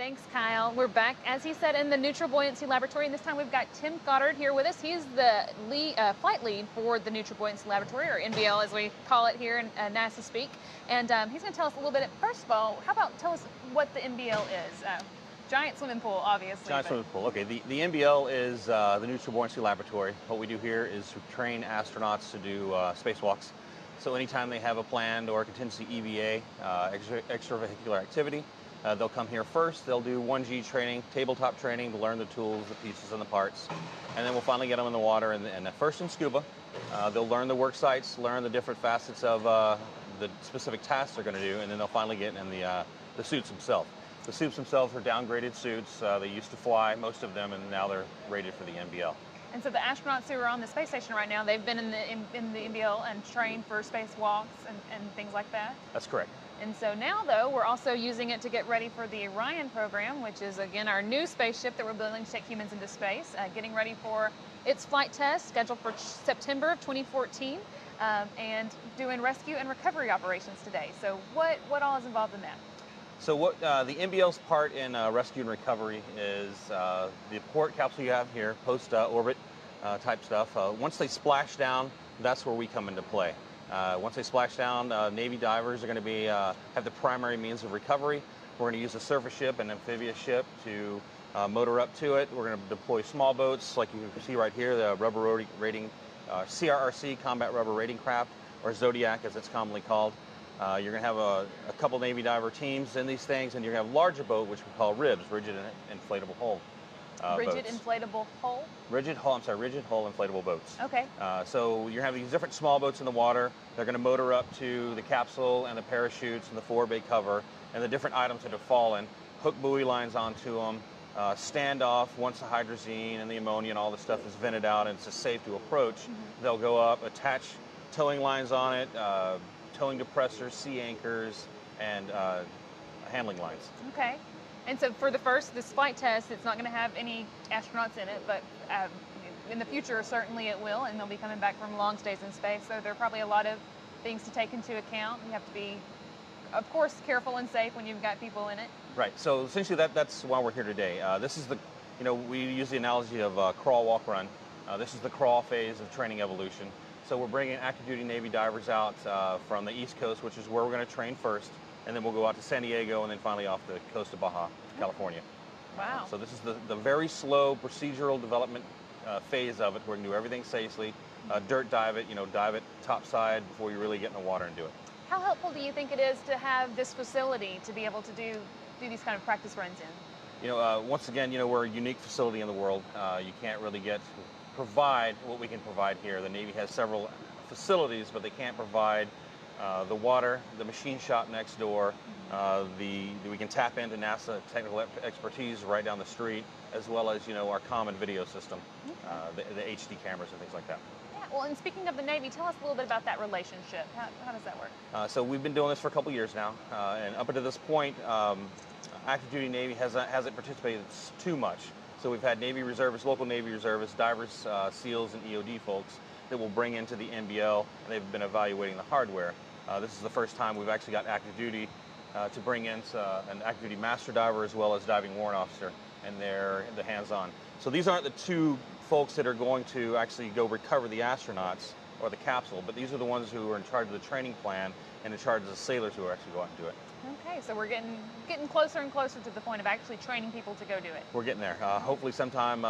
Thanks, Kyle. We're back, as he said, in the Neutral Buoyancy Laboratory, and this time we've got Tim Goddard here with us. He's the flight lead for the Neutral Buoyancy Laboratory, or NBL as we call it here in NASA speak. And he's going to tell us a little bit. First of all, how about tell us what the NBL is? Giant swimming pool, obviously. Giant swimming pool. Okay, the NBL is the Neutral Buoyancy Laboratory. What we do here is to train astronauts to do spacewalks. So anytime they have a planned or contingency EVA, extravehicular activity, they'll come here first. They'll do 1G training, tabletop training to learn the tools, the pieces, and the parts. And then we'll finally get them in the water. And first in scuba, they'll learn the work sites, learn the different facets of the specific tasks they're going to do, and then they'll finally get in the suits themselves. The suits themselves are downgraded suits. They used to fly, most of them, and now they're rated for the NBL. And so the astronauts who are on the space station right now, they've been in the NBL and trained for spacewalks and things like that? That's correct. And so now, though, we're also using it to get ready for the Orion program, which is, again, our new spaceship that we're building to take humans into space, getting ready for its flight test scheduled for September of 2014, and doing rescue and recovery operations today. So what all is involved in that? So what the NBL's part in rescue and recovery is the port capsule you have here, post-orbit type stuff. Once they splash down, that's where we come into play. Once they splash down, Navy divers are going to have the primary means of recovery. We're going to use a surface ship, an amphibious ship, to motor up to it. We're going to deploy small boats, like you can see right here, the rubber rating, CRRC, Combat Rubber Rating Craft, or Zodiac as it's commonly called. You're going to have a couple Navy diver teams in these things, and you're going to have a larger boat, which we call RIBS, Rigid Inflatable Hull. Rigid boats. Inflatable Hull? Rigid hull inflatable boats. Okay. So you're having these different small boats in the water. They're going to motor up to the capsule and the parachutes and the forward bay cover and the different items that have fallen, hook buoy lines onto them, stand off once the hydrazine and the ammonia and all the stuff is vented out and it's safe to approach. Mm-hmm. They'll go up, attach towing lines on it, towing depressors, sea anchors, and handling lines. Okay. And so for this flight test, it's not going to have any astronauts in it, but in the future, certainly it will, and they'll be coming back from long stays in space. So there are probably a lot of things to take into account. You have to be, of course, careful and safe when you've got people in it. Right. So essentially, that's why we're here today. This is we use the analogy of crawl, walk, run. This is the crawl phase of training evolution. So we're bringing active duty Navy divers out from the East Coast, which is where we're going to train first. And then we'll go out to San Diego and then finally off the coast of Baja, California. Wow. So this is the very slow procedural development phase of it. We're going to do everything safely, dirt dive it, dive it topside before you really get in the water and do it. How helpful do you think it is to have this facility to be able to do these kind of practice runs in? Once again, we're a unique facility in the world. You can't really provide what we can provide here. The Navy has several facilities, but they can't provide the water, the machine shop next door, we can tap into NASA technical expertise right down the street, as well as our common video system, the HD cameras and things like that. Yeah, well, and speaking of the Navy, tell us a little bit about that relationship. How does that work? So we've been doing this for a couple years now, and up until this point, active duty Navy hasn't participated too much. So we've had Navy reservists, local Navy reservists, divers, SEALs, and EOD folks that we'll bring into the NBL, and they've been evaluating the hardware. This is the first time we've actually got active duty to bring in an active duty master diver as well as diving warrant officer, and they're the hands-on. So these aren't the two folks that are going to actually go recover the astronauts or the capsule, but these are the ones who are in charge of the training plan and in charge of the sailors who are actually going to do it. Okay, so we're getting closer and closer to the point of actually training people to go do it. We're getting there. Hopefully sometime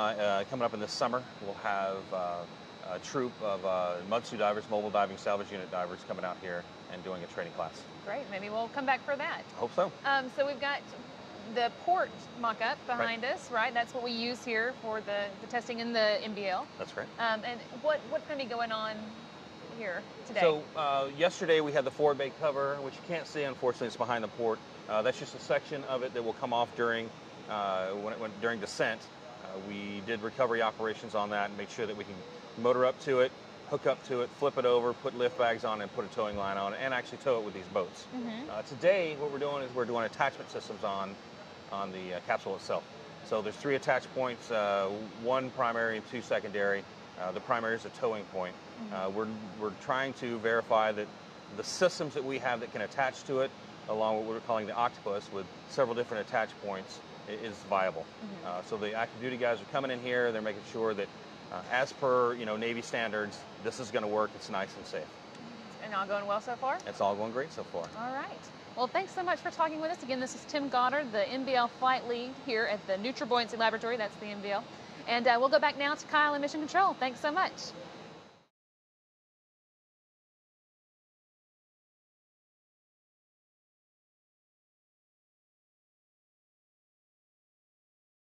coming up in this summer, we'll have a troop of mud suit divers, mobile diving salvage unit divers coming out here and doing a training class. Great. Maybe we'll come back for that. Hope so. So we've got the port mock-up behind us, right? That's what we use here for the testing in the NBL. That's right. And what's going to be going on here today? So yesterday we had the forward bay cover, which you can't see, unfortunately. It's behind the port. That's just a section of it that will come off during descent. We did recovery operations on that and make sure that we can motor up to it, hook up to it, flip it over, put lift bags on it, and put a towing line on it, and actually tow it with these boats. Mm-hmm. Today, what we're doing is we're doing attachment systems on the capsule itself. So there's 3 attach points, 1 primary and 2 secondary. The primary is a towing point. Mm-hmm. We're trying to verify that the systems that we have that can attach to it along with what we're calling the octopus with several different attach points is viable. So the active duty guys are coming in here, they're making sure that as per Navy standards, this is going to work, it's nice and safe. And all going well so far? It's all going great so far. All right. Well, thanks so much for talking with us. Again, this is Tim Goddard, the NBL flight lead here at the Neutral Buoyancy Laboratory. That's the NBL. And we'll go back now to Kyle in Mission Control. Thanks so much.